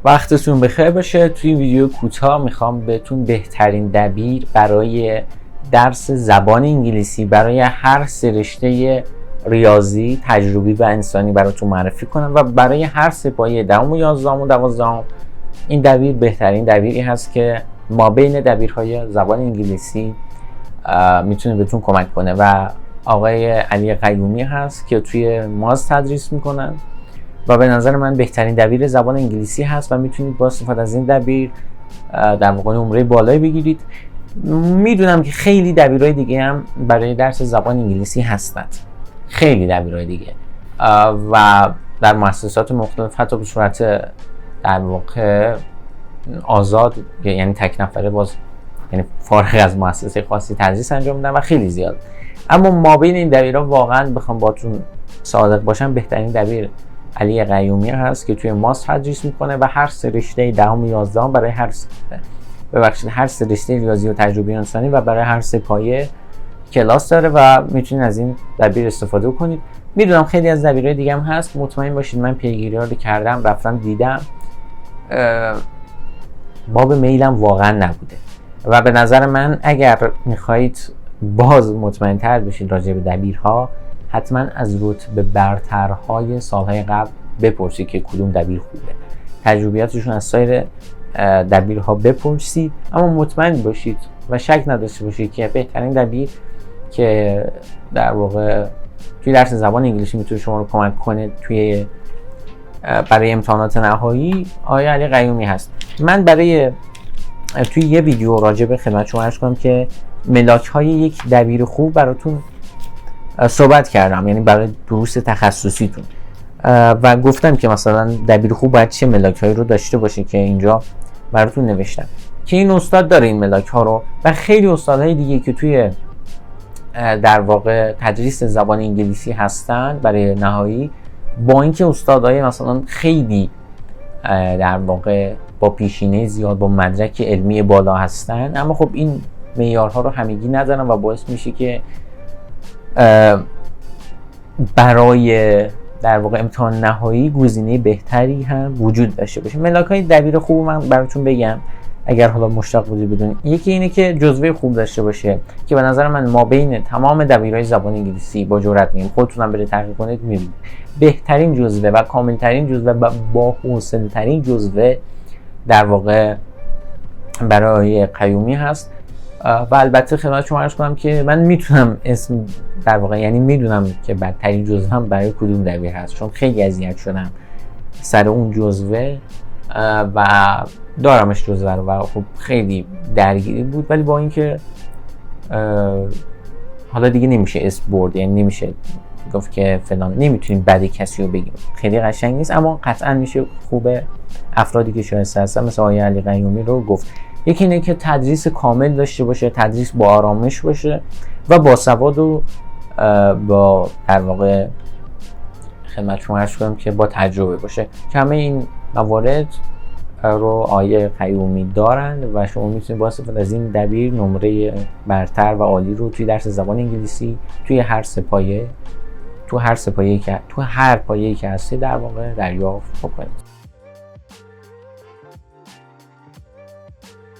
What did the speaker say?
وقتتون بخیر باشه. توی این ویدیو کوتاه میخوام بهتون بهترین دبیر برای درس زبان انگلیسی برای هر سه رشته ریاضی، تجربی و انسانی براتون معرفی کنم و برای هر سه پایه 10 و 11 و 12 این دبیر بهترین دبیری هست که ما بین دبیرهای زبان انگلیسی میتونه بهتون کمک کنه و آقای علی قیومی هست که توی ماز تدریس میکنن و به نظر من بهترین دبیر زبان انگلیسی هست و میتونید با استفاده از این دبیر در واقع نمره بالایی بگیرید. میدونم که خیلی دبیرهای دیگه هم برای درس زبان انگلیسی هستند، خیلی دبیرهای دیگه و در مؤسسات مختلف حتی به صورت در واقع آزاد، یعنی تک نفره، باز یعنی فارغ از مؤسسه خاصی تدریس انجام میدن و خیلی زیاد. اما ما بین این دبیرها واقعا بخوام باتون صادق باشم بهترین دبیر علی قیومی هست که توی ماست تدریس میکنه و هر سه رشته 10 و 11 برای هر سه رشته ریاضی و تجربی انسانی و برای هر سه پایه کلاس داره و میتونید از این دبیر استفاده کنید. میدونم خیلی از دبیرهای دیگه هم هست، مطمئن باشید من پیگیری‌ها رو کردم، رفتم دیدم، باب میلم واقعا نبوده و به نظر من اگر میخواهید باز مطمئن‌تر بشید راجع به دبیرها، حتما از رتبه برترهای سالهای قبل بپرسید که کدوم دبیر خوبه، تجربیاتشون از سایر دبیرها بپرسید، اما مطمئن باشید و شک نداشته باشید که بهترین دبیر که در واقع توی درس زبان انگلیسی میتونه شما رو کمک کنه برای امتحانات نهایی آقای علی قیومی هست. من توی یه ویدیو راجع به خدمت شما عرض کنم که ملاک‌های یک دبیر خوب براتون صحبت کردم، یعنی برای دروس تخصصیتون، و گفتم که مثلا دبیر خوب باید چه ملاک‌هایی رو داشته باشه که اینجا براتون نوشتم که این استاد داره این ملاک‌ها رو و خیلی استادهای دیگه که توی در واقع تدریس زبان انگلیسی هستن برای نهایی، با اینکه استادهای مثلا خیلی در واقع با پیشینه زیاد، با مدرک علمی بالا هستن، اما خب این معیارها رو همگی ندارن و باعث میشه که برای در واقع امتحان نهایی گزینه بهتری هم وجود داشته باشه. ملاک‌های دبیر خوب من براتون بگم اگر حالا مشتاق بودید بدونید. یکی اینه که جزوه خوب داشته باشه که به نظر من ما بین تمام دبیرهای زبان انگلیسی با جرئت میگم، خودتون هم برید تحقیق کنید میبینید بهترین جزوه و کاملترین جزوه و با حوصله ترین جزوه در واقع برای قیومی هست. و البته خدمت شما عرض کنم که من میتونم اسم در واقع، یعنی میدونم که بدترین جزوه هم برای کدوم دبیر هست، چون خیلی اذیت شدم سر اون جزوه و دارمش جزوه رو و خب خیلی درگیری بود، ولی با اینکه حالا دیگه نمیشه اسم برد، یعنی نمیشه گفت که فلان، نمیتونیم بد کسی رو بگیم، خیلی قشنگ نیست، اما قطعا میشه خوبه افرادی که شایسته هستن مثل آقای علی قیومی رو گفت. یکی اینه که تدریس کامل داشته باشه، تدریس با آرامش باشه و با سواد و با در واقع خدمت شما عرض کنم که با تجربه باشه که همه این موارد رو آقای قیومی دارن و شما میتونید با استفاده از این دبیر نمره برتر و عالی رو توی درس زبان انگلیسی توی هر پایه‌ای که هستی در واقع دریافت کنید.